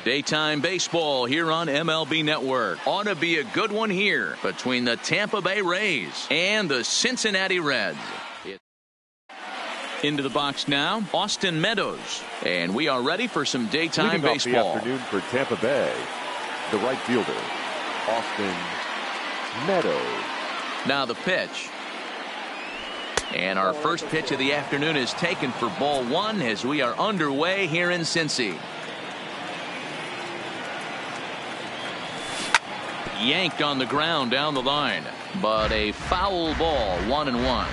Daytime baseball here on MLB Network. Ought to be a good one here between the Tampa Bay Rays and the Cincinnati Reds. Into the box now, Austin Meadows. And we are ready for some daytime baseball. Leading off the afternoon for Tampa Bay, the right fielder, Austin Meadows. Now the pitch. And our first pitch of the afternoon is taken for ball one as we are underway here in Cincy. Yanked on the ground down the line, but a foul ball, 1-1.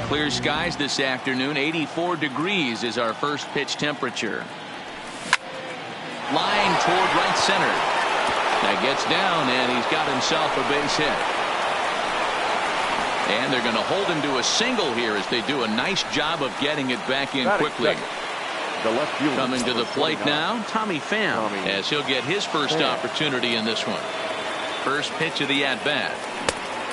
Clear skies this afternoon. 84 degrees is our first pitch temperature. Line toward right center. That gets down, and he's got himself a base hit. And they're going to hold him to a single here as they do a nice job of getting it back in quickly. The left fielder coming to the plate now, Tommy Pham, as he'll get his first opportunity in this one. First pitch of the at-bat.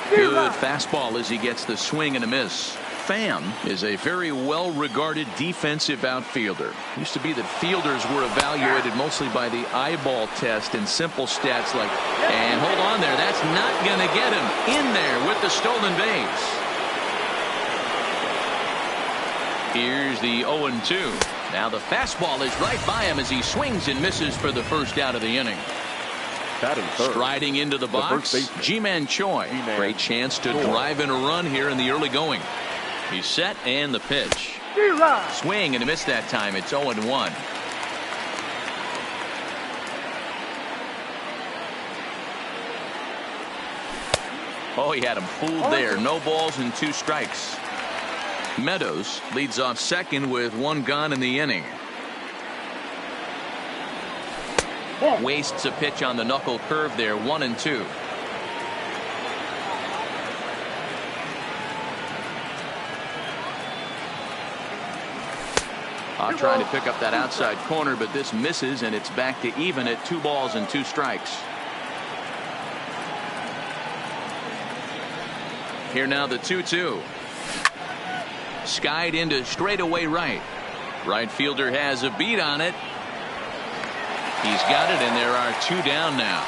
Good fastball as he gets the swing and a miss. Pham is a very well-regarded defensive outfielder. Used to be that fielders were evaluated mostly by the eyeball test and simple stats like, and hold on there, that's not going to get him in there with the stolen base. Here's the 0-2. Now the fastball is right by him as he swings and misses for the first out of the inning. Striding into the box, Ji-Man Choi. Great chance to drive in a run here in the early going. He's set and the pitch. Swing and a miss that time. It's 0-1. Oh, he had him fooled there. No balls and 2 strikes. Meadows leads off second with 1 gone in the inning. Wastes a pitch on the knuckle curve there. 1-2. Trying to pick up that outside corner, but this misses, and it's back to even at 2 balls and 2 strikes. Here now the 2-2. Skied into straightaway right. Right fielder has a beat on it. He's got it, and there are 2 down now.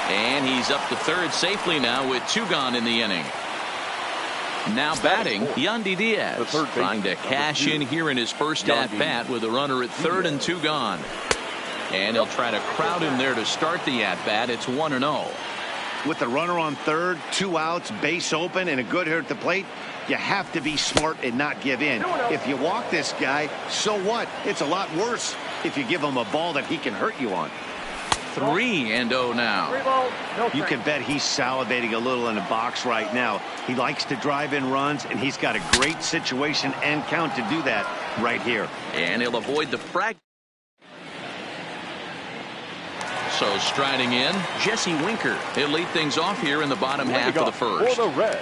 And he's up to third safely now with 2 gone in the inning. Now batting, Yandy Diaz, trying to cash in here in his first at-bat with a runner at third and 2 gone. And he'll try to crowd him there to start the at-bat. It's 1-0. With the runner on third, 2 outs, base open, and a good hitter at the plate, you have to be smart and not give in. If you walk this guy, so what? It's a lot worse if you give him a ball that he can hurt you on. 3-0 now. You can bet he's salivating a little in the box right now. He likes to drive in runs, and he's got a great situation and count to do that right here. And he'll avoid the frag. So striding in, Jesse Winker. He'll lead things off here in the bottom half of the first. For the Reds,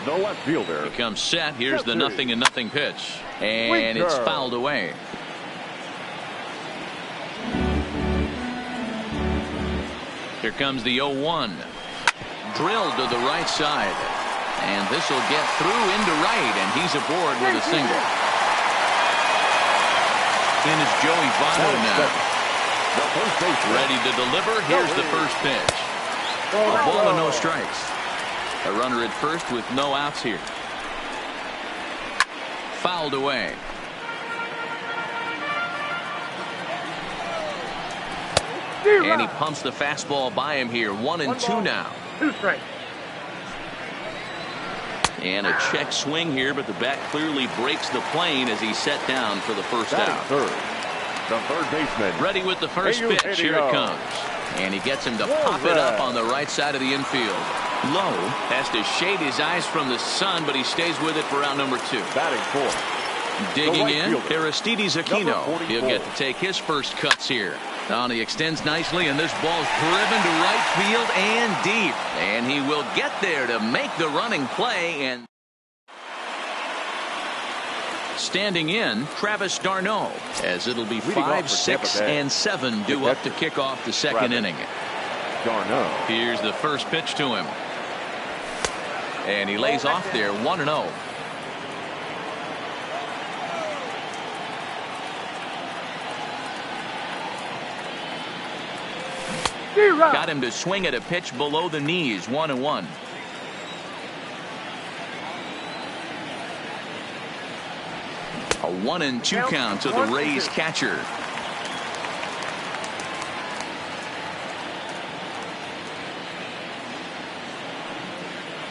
the left fielder. He comes set. Here's the 0-0 pitch. And it's fouled away. Here comes the 0-1. Drilled to the right side. And this will get through into right, and he's aboard with a single. In is Joey Votto now. Ready to deliver. Here's the first pitch. A ball and no strikes. A runner at first with no outs here. Fouled away. And he pumps the fastball by him here. 1-2 now. 2 strikes. And a check swing here, but the bat clearly breaks the plane as he's set down for the first out. The third baseman. Ready with the first pitch. Here it comes. And he gets him to pop it up on the right side of the infield. Lowe has to shade his eyes from the sun, but he stays with it for out number 2. Batting fourth. Digging in, Aristides Aquino. He'll get to take his first cuts here. Now he extends nicely, and this ball's driven to right field and deep. And he will get there to make the running play. And standing in, Travis d'Arnaud, as it'll be 5, 6, and 7 due up to kick off the second inning. d'Arnaud. Here's the first pitch to him. And he lays off there, 1-0. Got him to swing at a pitch below the knees. 1-1. A 1-2 count to the Rays catcher.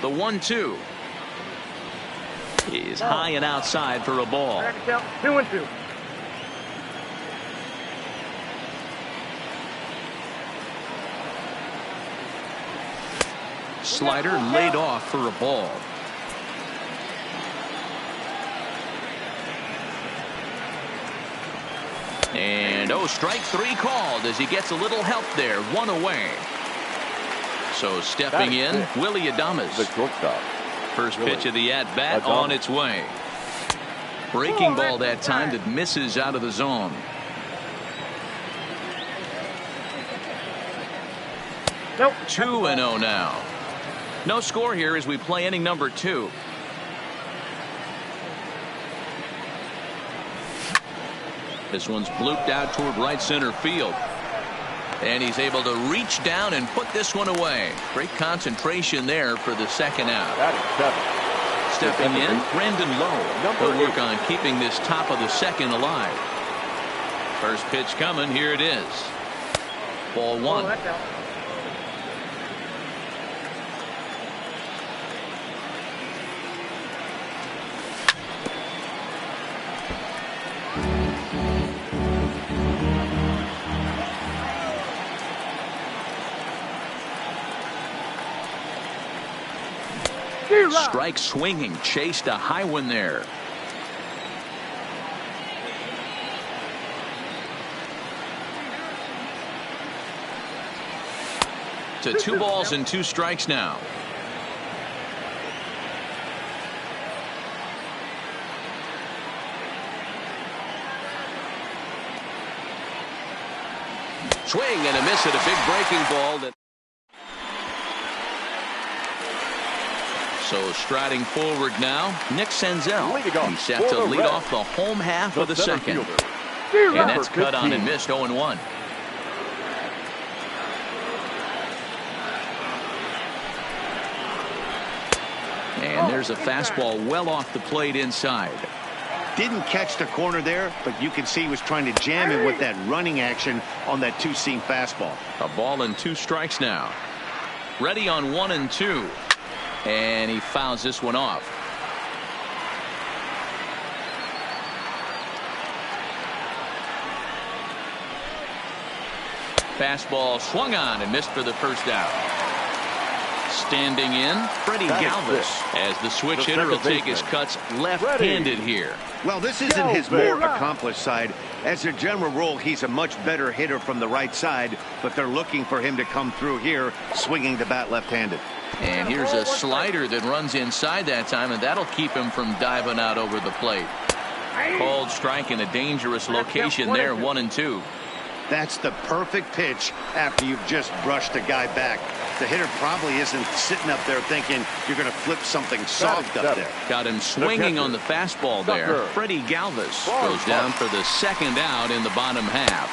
The 1-2 is high and outside for a ball. 2-2. Slider laid off for a ball. And strike 3 called as he gets a little help there. 1 away. So stepping in, Willie Adames. The shortstop. First pitch of the at-bat on its way. Breaking ball that time that misses out of the zone. Nope. 2-0 now. No score here as we play inning number 2. This one's blooped out toward right center field. And he's able to reach down and put this one away. Great concentration there for the second out. That is 7. Stepping in, Brandon Lowe. He'll work on keeping this top of the second alive. First pitch coming. Here it is. Ball 1. Strike swinging, chased a high one there. To 2 balls and 2 strikes now. Swing and a miss at a big breaking ball that. So striding forward now, Nick Senzel. He's set to lead off the home half of the second. And that's cut on and missed. 0-1. And there's a fastball well off the plate inside. Didn't catch the corner there, but you can see he was trying to jam him with that running action on that 2-seam fastball. A ball and 2 strikes now. Ready on 1-2. And he fouls this one off. Fastball swung on and missed for the first out. Standing in, Freddie Galvis, as the switch hitter will take his cuts left-handed here. Well, this isn't his more accomplished side. As a general rule, he's a much better hitter from the right side, but they're looking for him to come through here swinging the bat left-handed. And here's a slider that runs inside that time, and that'll keep him from diving out over the plate. Called strike in a dangerous location there. 1-2. That's the perfect pitch after you've just brushed a guy back. The hitter probably isn't sitting up there thinking you're going to flip something soft up there. Got him swinging on the fastball there. Freddie Galvis goes down for the second out in the bottom half.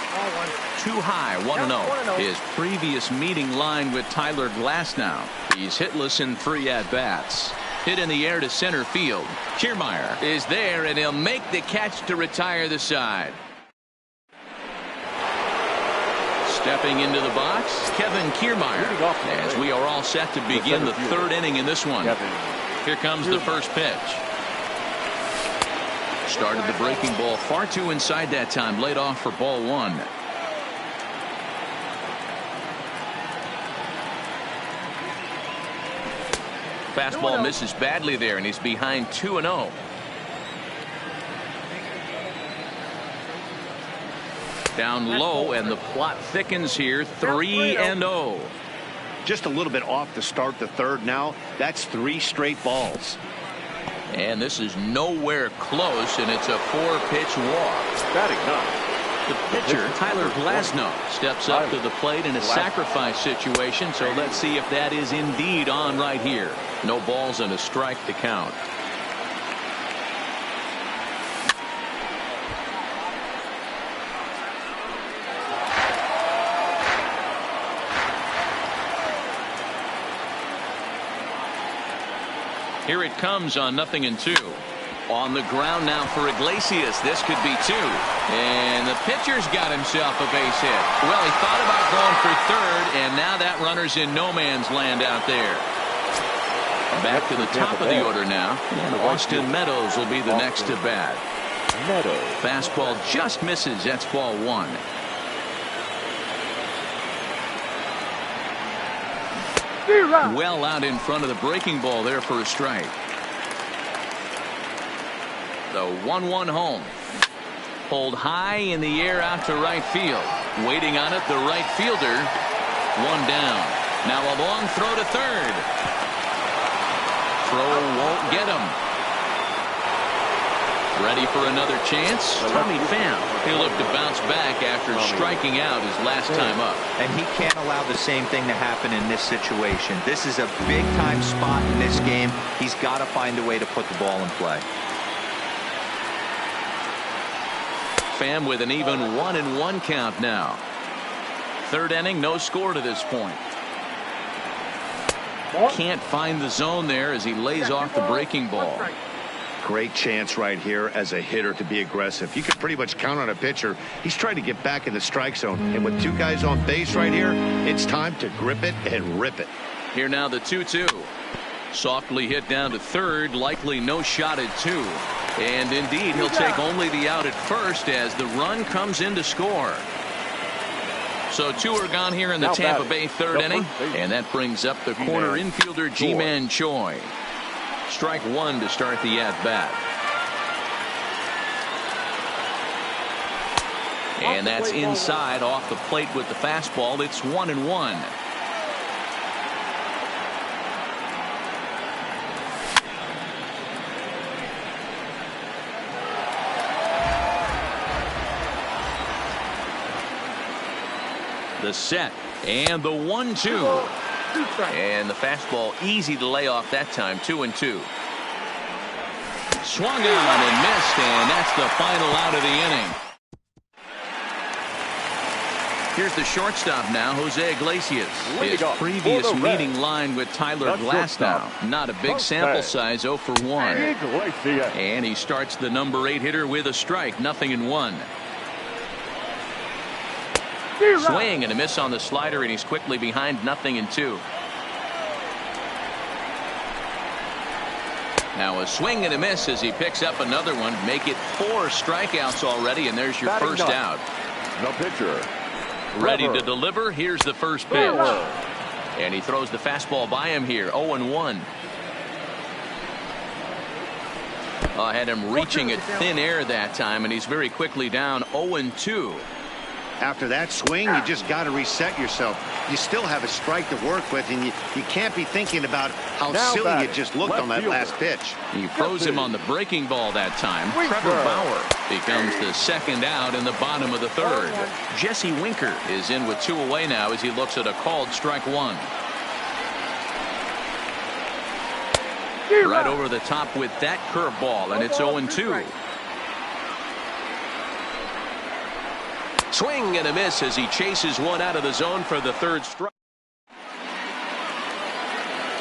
Too high. 1-0. His previous meeting line with Tyler Glasnow. He's hitless in 3 at-bats. Hit in the air to center field. Kiermaier is there, and he'll make the catch to retire the side. Stepping into the box, Kevin Kiermaier, as we are all set to begin the 3rd inning in this one. Here comes the first pitch. Started the breaking ball far too inside that time, laid off for ball 1. Fastball misses badly there, and he's behind 2-0. Down low, and the plot thickens here. 3-0. Just a little bit off to start the 3rd now. That's 3 straight balls. And this is nowhere close, and it's a 4-pitch walk. Batting 9. The pitcher, Tyler Glasnow, steps up to the plate in a sacrifice situation, so let's see if that is indeed on right here. No balls and a strike to count. Here it comes on 0-2. On the ground now for Iglesias. This could be 2. And the pitcher's got himself a base hit. Well, he thought about going for third, and now that runner's in no man's land out there. Back to the top of the order now. And Austin Meadows will be the next to bat. Fastball just misses. That's ball 1. Well out in front of the breaking ball there for a strike. The 1-1 home. Pulled high in the air out to right field. Waiting on it, the right fielder. 1 down. Now a long throw to third. Throw won't get him. Ready for another chance? Tommy Pham. He'll look to bounce back after striking out his last time up. And he can't allow the same thing to happen in this situation. This is a big-time spot in this game. He's got to find a way to put the ball in play. Pham with an even 1-1 count now. Third inning, no score to this point. Can't find the zone there as he lays off the breaking ball. Great chance right here as a hitter to be aggressive. You can pretty much count on a pitcher. He's trying to get back in the strike zone. And with 2 guys on base right here, it's time to grip it and rip it. Here now the 2-2. Softly hit down to third. Likely no shot at 2. And indeed, he'll take only the out at first as the run comes in to score. So 2 are gone here in the Tampa Bay third inning. And that brings up the corner infielder Ji-Man Choi. Strike 1 to start the at-bat. And that's inside off the plate with the fastball. It's 1-1. The set and the 1-2. And the fastball easy to lay off that time. 2-2. Swung on and missed, and that's the final out of the inning. Here's the shortstop now, Jose Iglesias. His previous meeting line with Tyler Glasnow. Not a big sample size, 0 for 1. And he starts the number 8 hitter with a strike. 0-1. Swing and a miss on the slider, and he's quickly behind 0-2. Now a swing and a miss as he picks up another one. Make it 4 strikeouts already, and there's your first out. No pitcher. Ready to deliver. Here's the first pitch. And he throws the fastball by him here. 0-1. Had him reaching at thin air that time, and he's very quickly down 0-2. After that swing, you just got to reset yourself. You still have a strike to work with, and you can't be thinking about how silly it just looked on that last pitch. He froze him on the breaking ball that time. Trevor Bauer becomes the second out in the bottom of the third. Jesse Winker is in with 2 away now as he looks at a called strike 1. Right over the top with that curveball, and it's 0-2. Swing and a miss as he chases one out of the zone for the third strike.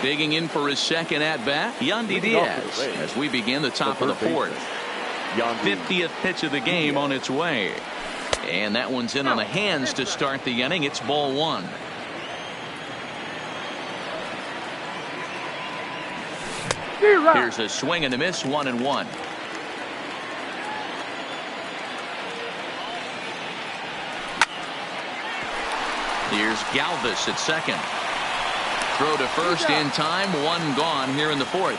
Digging in for his second at bat, Yandy Diaz, as we begin the top of the 4th. 50th pitch of the game on its way. And that one's in on the hands to start the inning. It's ball 1. Here's a swing and a miss, 1-1. Here's Galvis at second. Throw to first in time. 1 gone here in the 4th.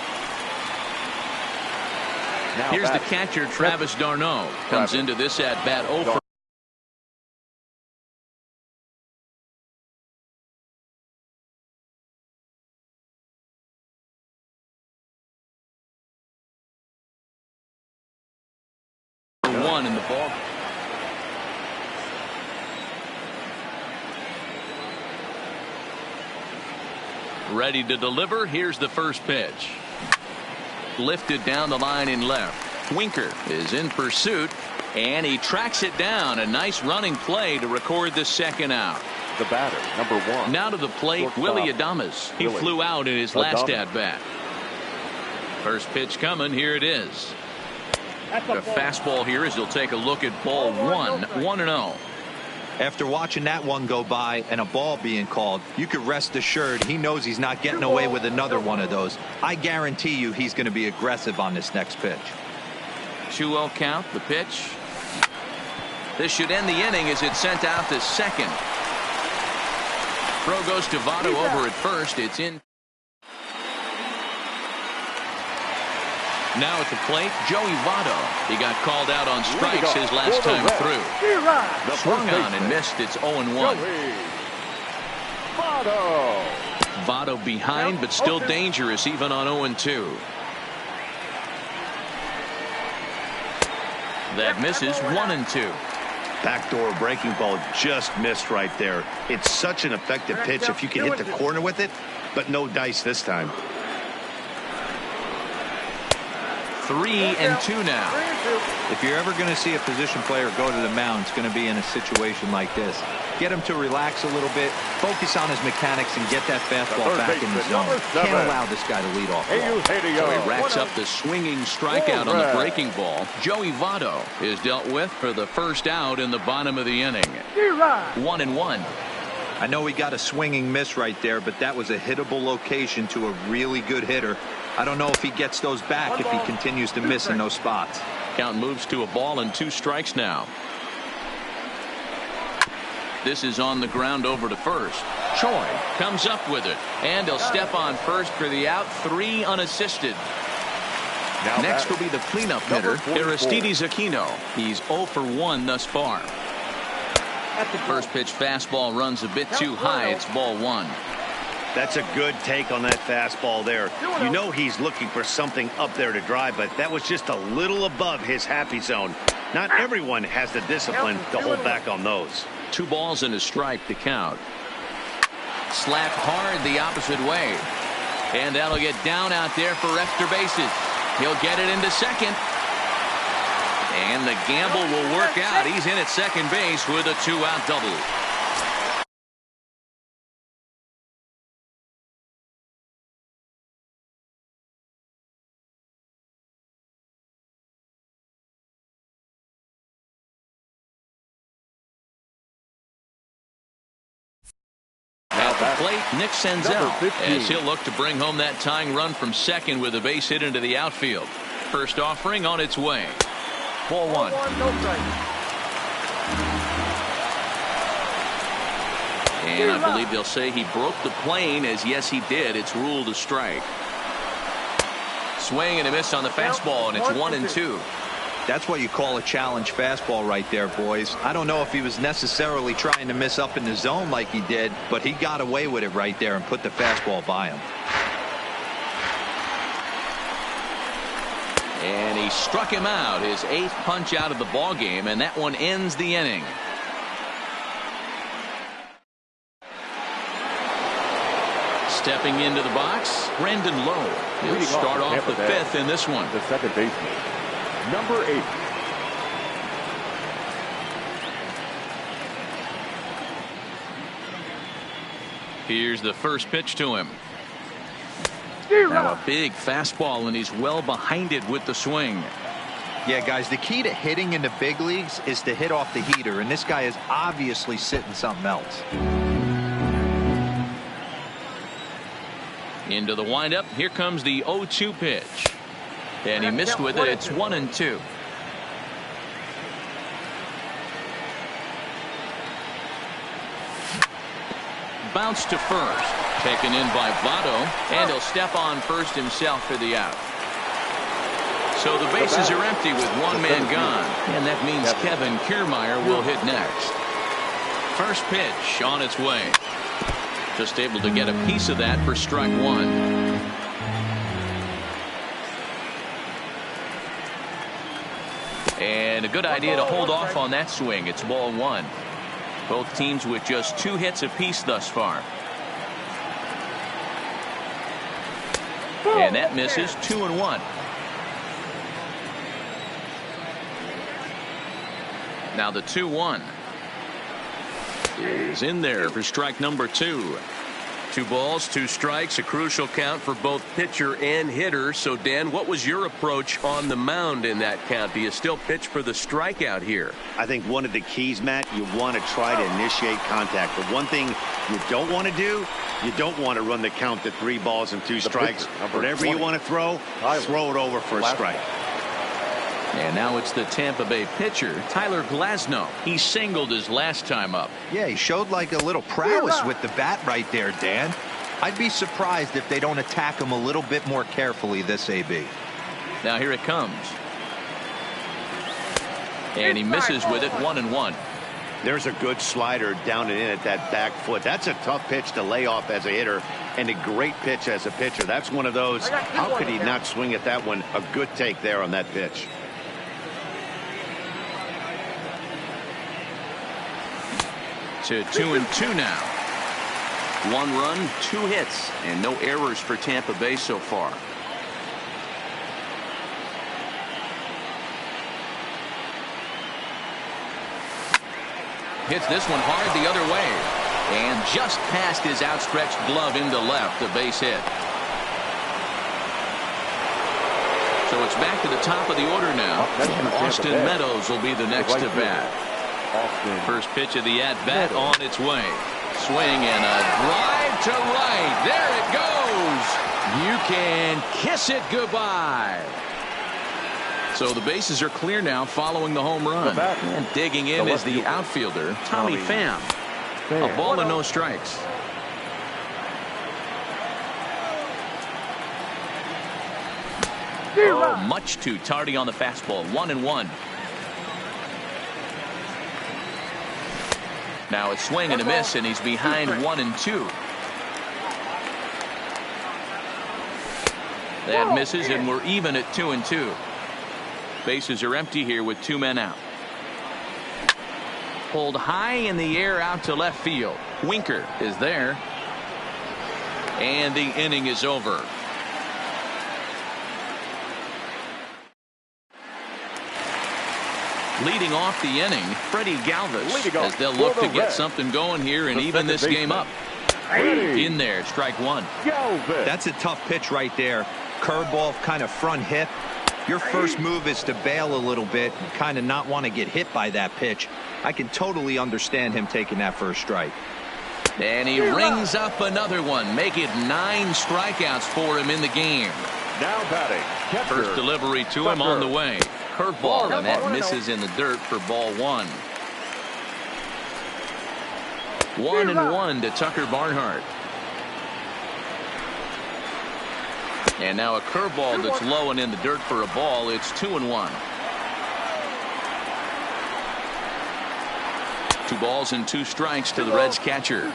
Here's the catcher, Travis d'Arnaud. Comes into this at bat 0 for 1 in the ball. Ready to deliver. Here's the first pitch. Lifted down the line in left. Winker is in pursuit, and he tracks it down. A nice running play to record the second out. The batter, number 1. Now to the plate, Willy Adames. He flew out in his last at bat. First pitch coming. Here it is. The fastball here as he'll take a look at ball one. 1-0. After watching that one go by and a ball being called, you could rest assured he knows he's not getting away with another one of those. I guarantee you he's going to be aggressive on this next pitch. 2-0 count. The pitch. This should end the inning as it's sent out to second. Throw goes to Votto over at first. It's in. Now at the plate, Joey Votto. He got called out on strikes his last time through. Swung on and missed. It's 0-1. Votto behind, but still dangerous even on 0-2. That misses. 1-2. Backdoor breaking ball just missed right there. It's such an effective pitch if you can hit the corner with it, but no dice this time. 3-2 now. If you're ever going to see a position player go to the mound, it's going to be in a situation like this. Get him to relax a little bit, focus on his mechanics, and get that fastball back in the zone. Can't allow this guy to lead off. So he racks up the swinging strikeout on the breaking ball. Joey Votto is dealt with for the first out in the bottom of the inning. 1-1. I know he got a swinging miss right there, but that was a hittable location to a really good hitter. I don't know if he gets those back if he continues to miss in those spots. Count moves to a ball and 2 strikes now. This is on the ground over to first. Choi comes up with it, and he'll step on first for the out. 3 unassisted. Next will be the cleanup hitter, Aristides Aquino. He's 0 for 1 thus far. First pitch fastball runs a bit too high. It's ball 1. That's a good take on that fastball there. You know he's looking for something up there to drive, but that was just a little above his happy zone. Not everyone has the discipline to hold back on those. 2 balls and a strike to count. Slapped hard the opposite way. And that'll get down out there for extra bases. He'll get it into second. And the gamble will work out. He's in at second base with a 2-out double. At the plate, Nick Senzel, as he'll look to bring home that tying run from second with a base hit into the outfield. First offering on its way. Ball 1. And I believe they'll say he broke the plane, as yes he did. It's ruled a strike. Swing and a miss on the fastball, and it's 1-2. That's what you call a challenge fastball right there, boys. I don't know if he was necessarily trying to miss up in the zone like he did, but he got away with it right there and put the fastball by him. And he struck him out, his 8th punch out of the ball game, and that one ends the inning. Stepping into the box, Brandon Lowe. He'll start off the 5th in this one. The second baseman, number 8. Here's the first pitch to him. Now a big fastball, and he's well behind it with the swing. Yeah, guys, the key to hitting in the big leagues is to hit off the heater, and this guy is obviously sitting something else. Into the windup. Here comes the 0-2 pitch. And he missed with it. It's 1-2. Bounce to first. Taken in by Votto. And he'll step on first himself for the out. So the bases are empty with one man gone. And that means Kevin Kiermaier will hit next. First pitch on its way. Just able to get a piece of that for strike 1. And a good idea to hold off on that swing. It's ball 1. Both teams with just 2 hits apiece thus far. And that misses. 2-1. Now the 2-1 is in there for strike number 2. 2 balls, 2 strikes, a crucial count for both pitcher and hitter. So, Dan, what was your approach on the mound in that count? Do you still pitch for the strikeout here? I think one of the keys, Matt, you want to try to initiate contact. But one thing you don't want to do, you don't want to run the count to 3 balls and 2 strikes. Whatever you want to throw it over for a strike. And now it's the Tampa Bay pitcher, Tyler Glasnow. He singled his last time up. Yeah, he showed like a little prowess with the bat right there, Dan. I'd be surprised if they don't attack him a little bit more carefully this AB. Now here it comes. And he misses with it, 1-1. There's a good slider down and in at that back foot. That's a tough pitch to lay off as a hitter, and a great pitch as a pitcher. That's one of those, how could he not swing at that one? A good take there on that pitch. To 2-2 now. 1 run, 2 hits, and no errors for Tampa Bay so far. Hits this one hard the other way. And just past his outstretched glove into left, a base hit. So it's back to the top of the order now. Austin Meadows will be the next to bat. First pitch of the at-bat on its way. Swing and a drive to right. There it goes. You can kiss it goodbye. So the bases are clear now following the home run. And digging in is the outfielder, Tommy Pham. A ball and no strikes. Oh, much too tardy on the fastball. 1-1. Now a swing and a miss, and he's behind 1-2. That misses, and we're even at 2-2. Bases are empty here with 2 men out. Pulled high in the air out to left field. Winker is there. And the inning is over. Leading off the inning, Freddie Galvis, as they'll look to get something going here and even this game up. In there, strike 1. That's a tough pitch right there. Curveball, kind of front hip. Your first move is to bail a little bit and kind of not want to get hit by that pitch. I can totally understand him taking that first strike. And he rings up another one, make it 9 strikeouts for him in the game. Now batting. First delivery to him on the way. Curveball, and that misses in the dirt for ball 1. 1-1 to Tucker Barnhart. And now a curveball that's low and in the dirt for a ball. It's 2-1. 2 balls and 2 strikes to the Reds catcher.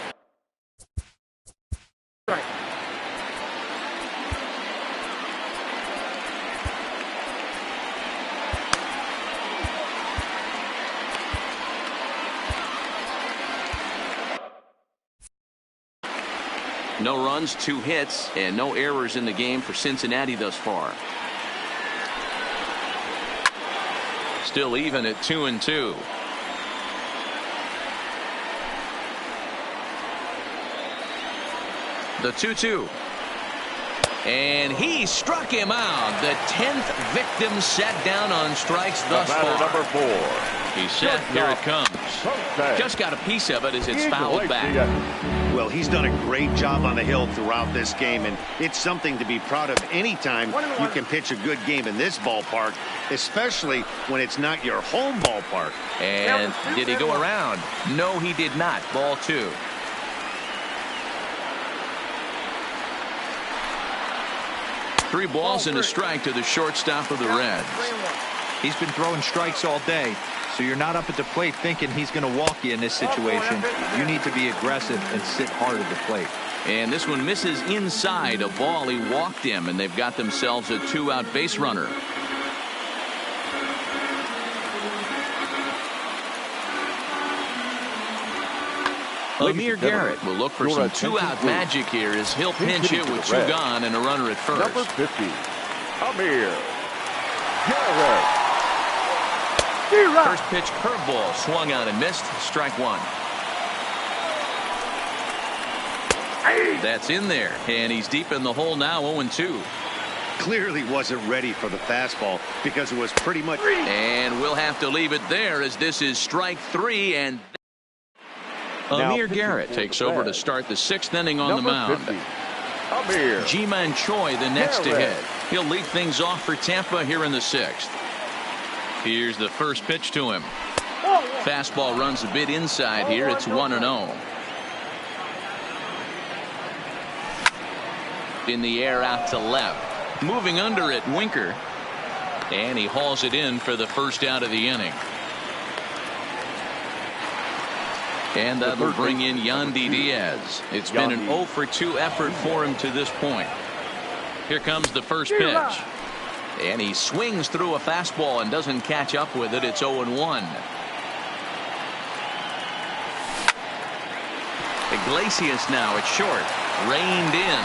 No runs, 2 hits, and no errors in the game for Cincinnati thus far. Still even at 2-2. The 2-2. And he struck him out. The 10th victim set down on strikes thus far. Number 4. He's set. Here it comes. Just got a piece of it as it's fouled back. Well, he's done a great job on the hill throughout this game, and it's something to be proud of anytime you can pitch a good game in this ballpark, especially when it's not your home ballpark. And did he go around? No, he did not. Ball 2. Three balls and a strike to the shortstop of the Reds. He's been throwing strikes all day, so you're not up at the plate thinking he's going to walk you in this situation. You need to be aggressive and sit hard at the plate. And this one misses inside a ball. He walked him, and they've got themselves a 2-out base runner. Amir Garrett will look for some 2-out magic here as he'll pinch hit with 2 gone and a runner at first. Number 50, Amir Garrett. First pitch curveball swung on and missed. Strike 1. That's in there, and he's deep in the hole now, 0-2. Clearly wasn't ready for the fastball because it was pretty much. And we'll have to leave it there as this is strike 3. And Amir Garrett takes over to start the 6th inning on the mound. Ji-Man Choi the next to hit. He'll lead things off for Tampa here in the 6th. Here's the first pitch to him. Fastball runs a bit inside here. It's 1-0. In the air out to left. Moving under it, Winker. And he hauls it in for the first out of the inning. And that'll bring in Yandy Diaz. It's been an 0-for-2 effort for him to this point. Here comes the first pitch. And he swings through a fastball and doesn't catch up with it. It's 0-1. Iglesias now at short. Reined in.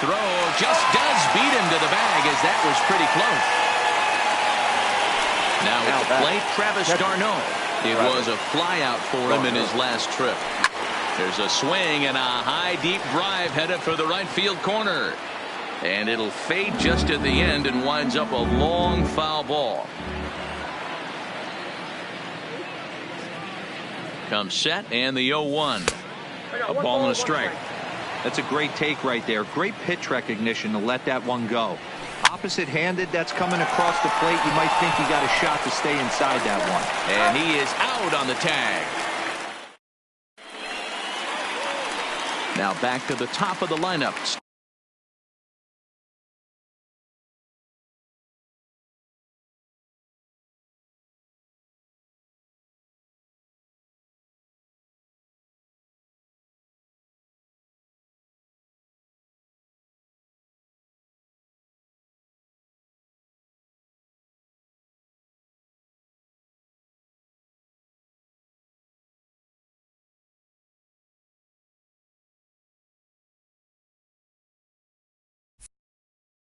Throw just does beat him to the bag as that was pretty close. Now at the plate, Travis d'Arnaud. It was a flyout for him in his last trip. There's a swing and a high deep drive headed for the right field corner. And it'll fade just at the end and winds up a long foul ball. Comes set and the 0-1. A ball and a strike. That's a great take right there. Great pitch recognition to let that one go. Opposite-handed, that's coming across the plate. You might think he got a shot to stay inside that one. And he is out on the tag. Now back to the top of the lineup.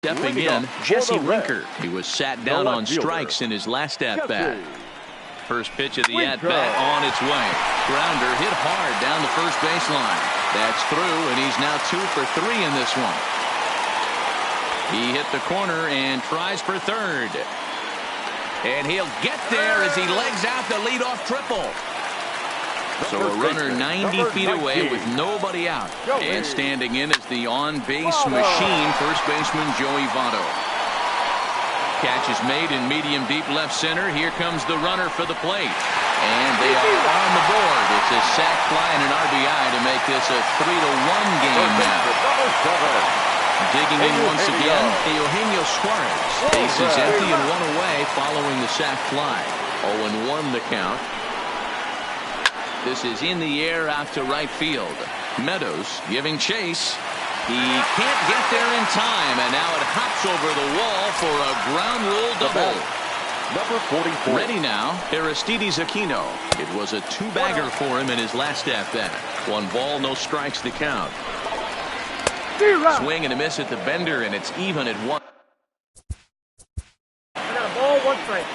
Stepping in, Jesse Winker. He was sat down on strikes in his last at-bat. First pitch of the at-bat on its way. Grounder hit hard down the first baseline. That's through, and he's now 2 for 3 in this one. He hit the corner and tries for third. And he'll get there as he legs out the leadoff triple. So a runner 90 feet away with nobody out. And standing in is the on-base machine, first baseman Joey Votto. Catch is made in medium deep left center. Here comes the runner for the plate. And they are on the board. It's a sac fly and an RBI to make this a 3-1 game now. Digging in once again, Eugenio Suarez. Base is empty and 1 away following the sac fly. 0-1 the count. This is in the air out to right field. Meadows giving chase. He can't get there in time, and now it hops over the wall for a ground rule double. Number 44. Ready now, Aristides Aquino. It was a 2-bagger for him in his last at-bat. 1 ball, no strikes to count. Swing and a miss at the bender, and it's even at 1. I got a ball, 1 strike.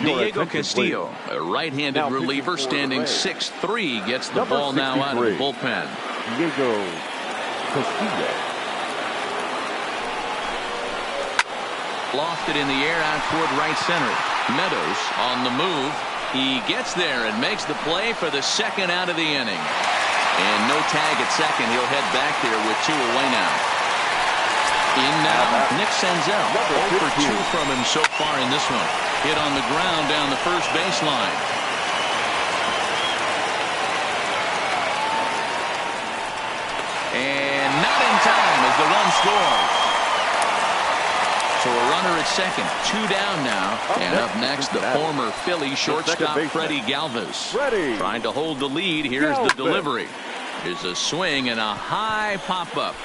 Diego Castillo, a right-handed reliever, standing 6'3", gets the ball now out of the bullpen. Diego Castillo. Lofted in the air out toward right center. Meadows on the move. He gets there and makes the play for the second out of the inning. And no tag at second. He'll head back there with 2 away now. In now, Nick Senzel. 0 for 2 from him so far in this one. Hit on the ground down the first baseline. And not in time as the run scores. So a runner at second, 2 down now. And up next, the former Philly shortstop Freddie Galvis. Trying to hold the lead. Here's the delivery. There's a swing and a high pop-up.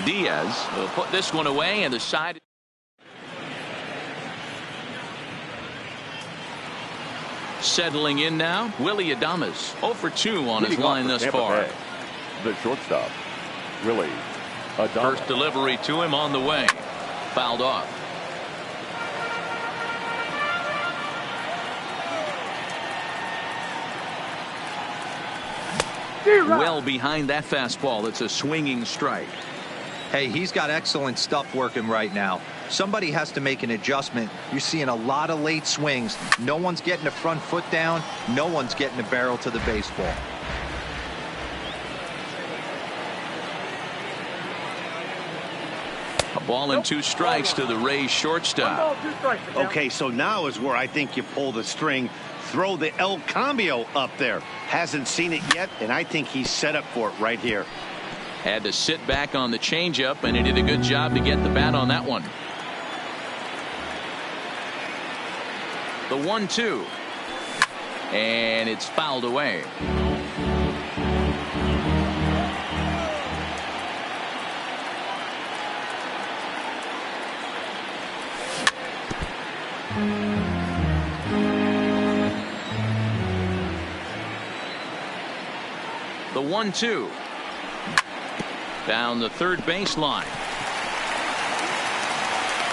Diaz will put this one away, and the side. Settling in now, Willie Adames. 0 for 2 on his line thus far. The shortstop, Willie Adames. First delivery to him on the way. Fouled off. Well behind that fastball. It's a swinging strike. Hey, he's got excellent stuff working right now. Somebody has to make an adjustment. You're seeing a lot of late swings. No one's getting the front foot down. No one's getting the barrel to the baseball. A ball and 2 strikes to the Rays shortstop. Okay, so now is where I think you pull the string. Throw the El Cambio up there. Hasn't seen it yet, and I think he's set up for it right here. Had to sit back on the changeup, and he did a good job to get the bat on that one. The 1-2. And it's fouled away. The 1-2. Down the third baseline.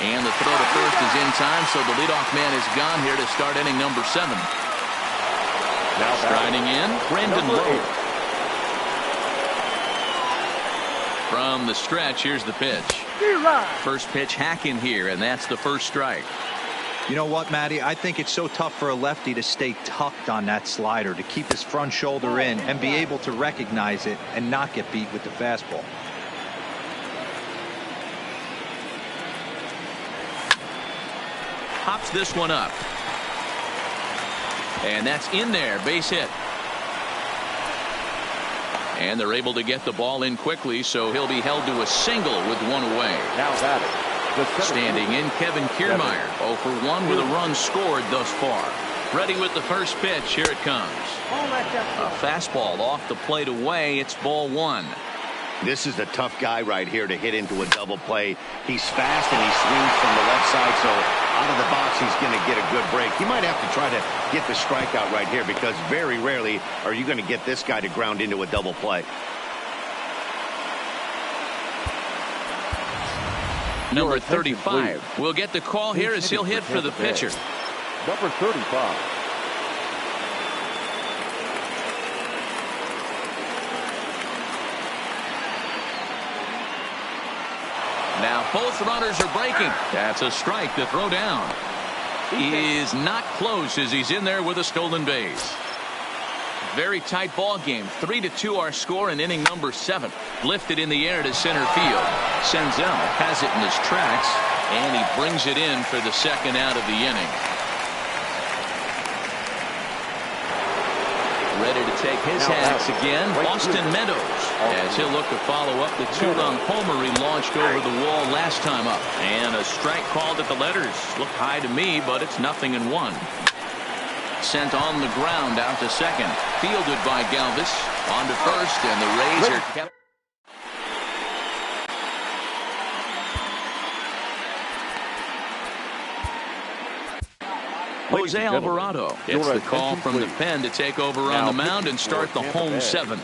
And the throw to first is in time, so the leadoff man is gone here to start inning number 7. Now striding in, Brandon Lowe. From the stretch, here's the pitch. First pitch hacking here, and that's the first strike. You know what, Matty? I think it's so tough for a lefty to stay tucked on that slider, to keep his front shoulder in and be able to recognize it and not get beat with the fastball. Pops this one up. And that's in there, base hit. And they're able to get the ball in quickly, so he'll be held to a single with 1 away. Now batting. Standing in, Kevin Kiermaier, 0 for 1 with a run scored thus far. Ready with the first pitch. Here it comes. A fastball off the plate away. It's ball 1. This is a tough guy right here to hit into a double play. He's fast and he swings from the left side, so out of the box he's going to get a good break. He might have to try to get the strikeout right here, because very rarely are you going to get this guy to ground into a double play. Number 35 will get the call here as he'll hit for the pitcher. Number 35. Now both runners are breaking. That's a strike to throw down. He is not close as he's in there with a stolen base. Very tight ball game. 3-2 our score in inning number 7. Lifted in the air to center field. Senzel has it in his tracks, and he brings it in for the second out of the inning. Ready to take his hats again, Austin Meadows, as he'll look to follow up the 2-run homer he launched over the wall last time up. And a strike called at the letters. Look high to me, but it's 0-1. Sent on the ground out to second. Fielded by Galvis. On to first, and the Rays are kept. Jose Alvarado gets the call from the pen to take over on the mound and start the home 7.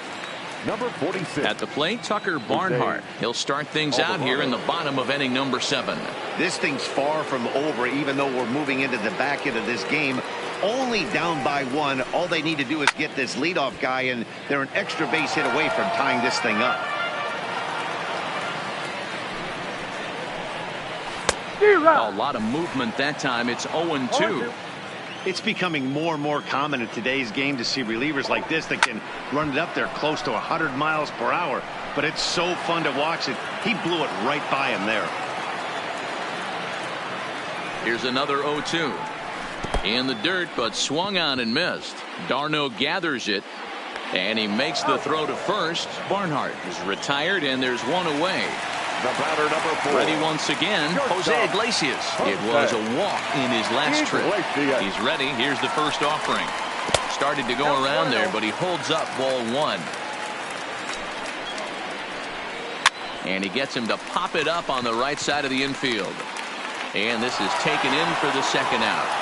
Number 46. At the plate, Tucker Barnhart. He'll start things out here in the bottom of inning number 7. This thing's far from over, even though we're moving into the back end of this game. Only down by 1. All they need to do is get this leadoff guy, and they're an extra base hit away from tying this thing up. A lot of movement that time. It's 0-2. It's becoming more and more common in today's game to see relievers like this that can run it up there close to 100 miles per hour. But it's so fun to watch it. He blew it right by him there. Here's another 0-2. In the dirt, but swung on and missed. Darno gathers it, and he makes the throw to first. Barnhart is retired, and there's 1 away. The batter, number 4. Ready once again, Jose Iglesias. It was a walk in his last trip. He's ready. Here's the first offering. Started to go around there, but he holds up ball 1. And he gets him to pop it up on the right side of the infield. And this is taken in for the second out.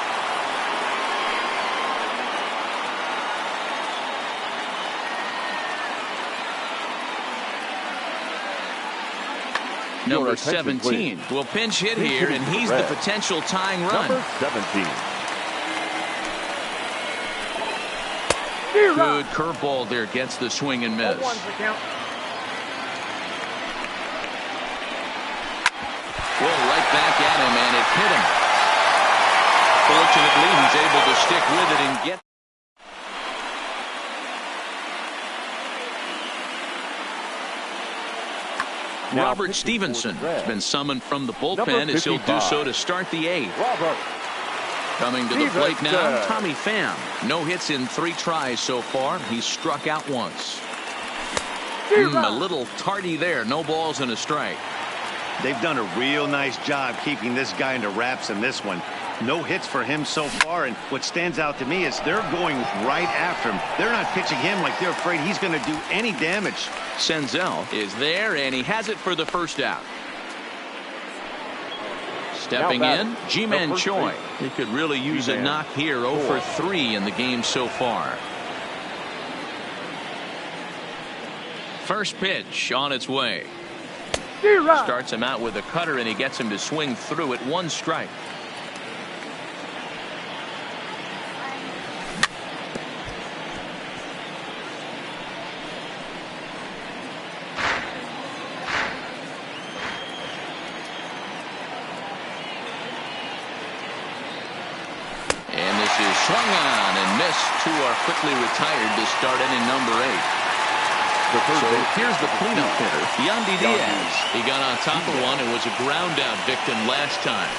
Number 17 will pinch hit here, and he's the potential tying run. Number 17. Good curveball there. Gets the swing and miss. Well, right back at him, and it hit him. Fortunately, he's able to stick with it and get. Robert Stevenson has been summoned from the bullpen as he'll do so to start the 8th. Coming to the plate now, Tommy Pham. No hits in 3 tries so far. He's struck out once. A little tardy there. No balls and a strike. They've done a real nice job keeping this guy into wraps in this one. No hits for him so far, and what stands out to me is they're going right after him. They're not pitching him like they're afraid he's going to do any damage. Senzel is there, and he has it for the first out. Stepping in, Ji-Man Choi. He could really use a knock here. 0 for 3 in the game so far. First pitch on its way. Starts him out with a cutter, and he gets him to swing through it. 1 strike. Swung on and missed. 2 are quickly retired to start inning number 8. So here's the cleanup hitter, Yandy Diaz. He got on top of one and was a ground out victim last time.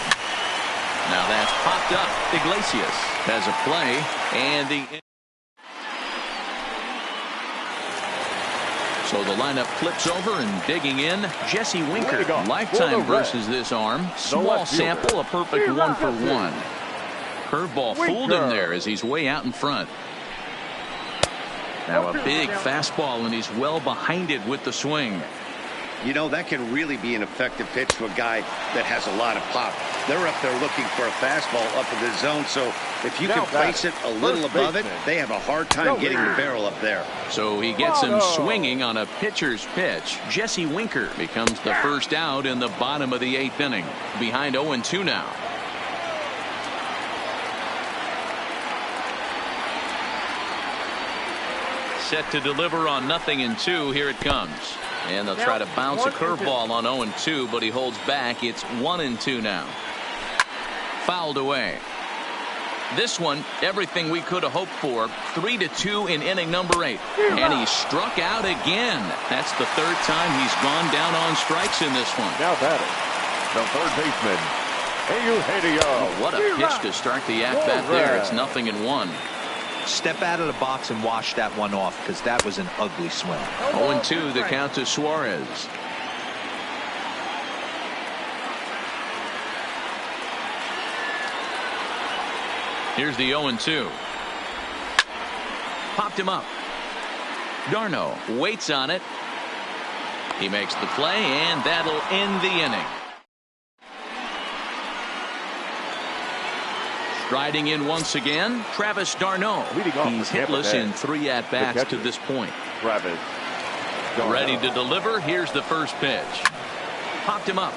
Now that's popped up. Iglesias has a play, and so the lineup flips over, and digging in, Jesse Winker. Lifetime versus this arm. Small sample, a perfect 1 for 1. Curveball fooled him there as he's way out in front. Now a big fastball, and he's well behind it with the swing. You know, that can really be an effective pitch to a guy that has a lot of pop. They're up there looking for a fastball up in the zone, so if you can place it a little above it, they have a hard time getting the barrel up there. So he gets him swinging on a pitcher's pitch. Jesse Winker becomes the first out in the bottom of the 8th inning. Behind 0-2 now. Set to deliver on 0-2. Here it comes. And they'll try to bounce a curveball on 0-2, but he holds back. It's 1-2 now. Fouled away. This one, everything we could have hoped for. 3-2 in inning number 8. And he struck out again. That's the 3rd time he's gone down on strikes in this one. Now batting, the third baseman, Oh, what a pitch to start the at-bat there. It's 0-1. Step out of the box and wash that one off, because that was an ugly swing. 0-2 the count to Suarez. Here's the 0-2. Popped him up. Darno waits on it. He makes the play, and that'll end the inning. Striding in once again, Travis d'Arnaud. He's hitless in 3 at-bats to this point. Ready to deliver. Here's the first pitch. Popped him up.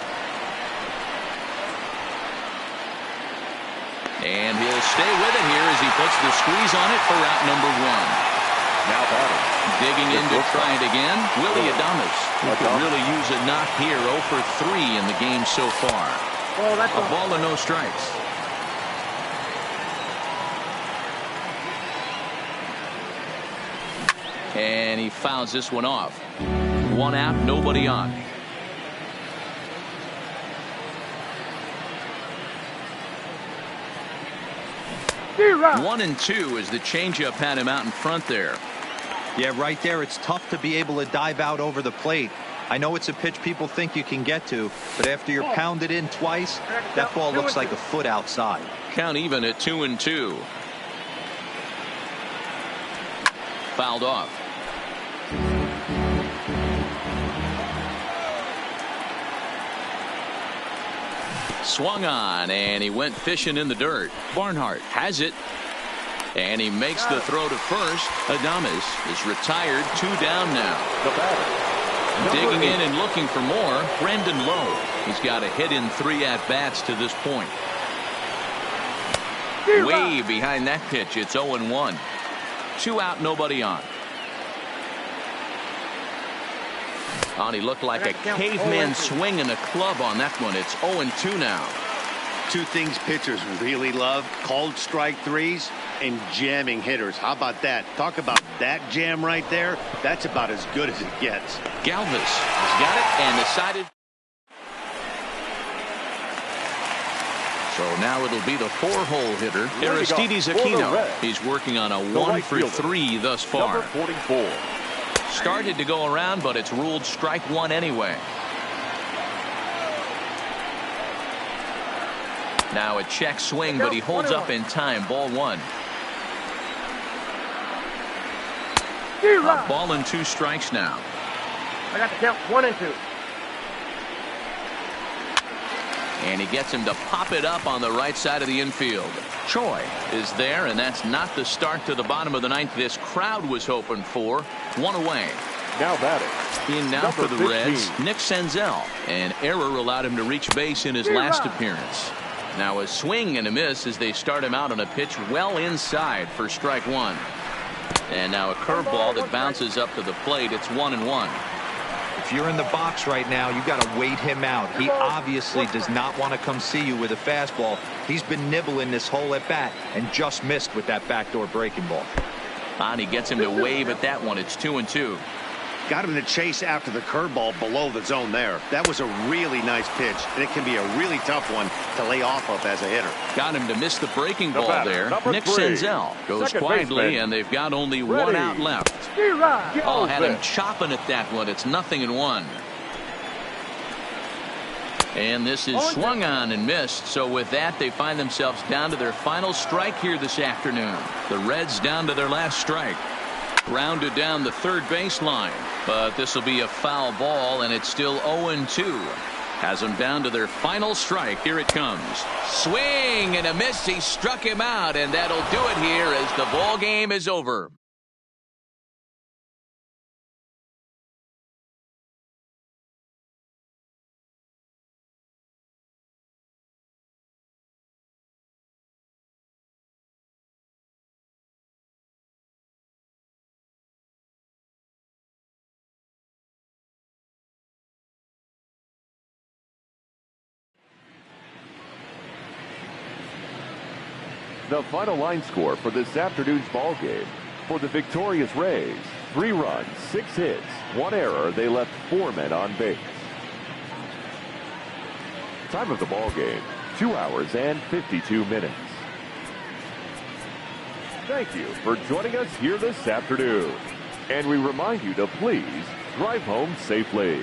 And he'll stay with it here as he puts the squeeze on it for out number 1. Now batting. Digging in to try it again, Willie Adames. He could really use a knock here. 0 for 3 in the game so far. A ball and no strikes. And he fouls this one off. 1 out, nobody on. Zero. 1-2 as the changeup had him out in front there. Yeah, right there. It's tough to be able to dive out over the plate. I know it's a pitch people think you can get to, but after you're pounded in twice, that ball looks like a foot outside. Count even at 2-2. Fouled off. Swung on, and he went fishing in the dirt. Barnhart has it, and he makes the throw to first. Adames is retired. 2 down now. Digging in and looking for more, Brandon Lowe. He's got a hit in 3 at-bats to this point. Way behind that pitch. It's 0-1. 2 out, nobody on. Oh, he looked like a caveman swinging a club on that one. It's 0-2 now. 2 things pitchers really love: called strike threes and jamming hitters. How about that? Talk about that jam right there. That's about as good as it gets. Galvis has got it and decided. So now it'll be the 4-hole hitter, Aristides Aquino. He's working on a 1 for 3 thus far. Number 44. Started to go around, but it's ruled strike 1 anyway. Now a check swing, but he holds up in time. Ball 1. A ball and 2 strikes now. I got the count 1 and 2. And he gets him to pop it up on the right side of the infield. Choi is there, and that's not the start to the bottom of the 9th this crowd was hoping for. 1 away. Now batting. In now Number for the 15. Reds, Nick Senzel. An error allowed him to reach base in his last appearance. Now a swing and a miss as they start him out on a pitch well inside for strike 1. And now a curveball that bounces up to the plate. It's 1-1. If you're in the box right now, you got to wait him out. He obviously does not want to come see you with a fastball. He's been nibbling this whole at bat and just missed with that backdoor breaking ball. And he gets him to wave at that one. It's 2-2. Got him to chase after the curveball below the zone there. That was a really nice pitch, and it can be a really tough one to lay off of as a hitter. Got him to miss the breaking ball there. Nick 3. Senzel goes Second quietly, baseman. and they've got only Ready. 1 out left. Oh, had him chopping at that one. It's 0-1. And this is swung on and missed. So with that, they find themselves down to their final strike here this afternoon. The Reds down to their last strike. Rounded down the third baseline, but this will be a foul ball, and it's still 0-2. Has them down to their final strike. Here it comes. Swing and a miss. He struck him out, and that'll do it here as the ball game is over. The final line score for this afternoon's ball game. For the victorious Rays, 3 runs, 6 hits, 1 error. They left 4 men on base. Time of the ball game, 2 hours and 52 minutes. Thank you for joining us here this afternoon. And we remind you to please drive home safely.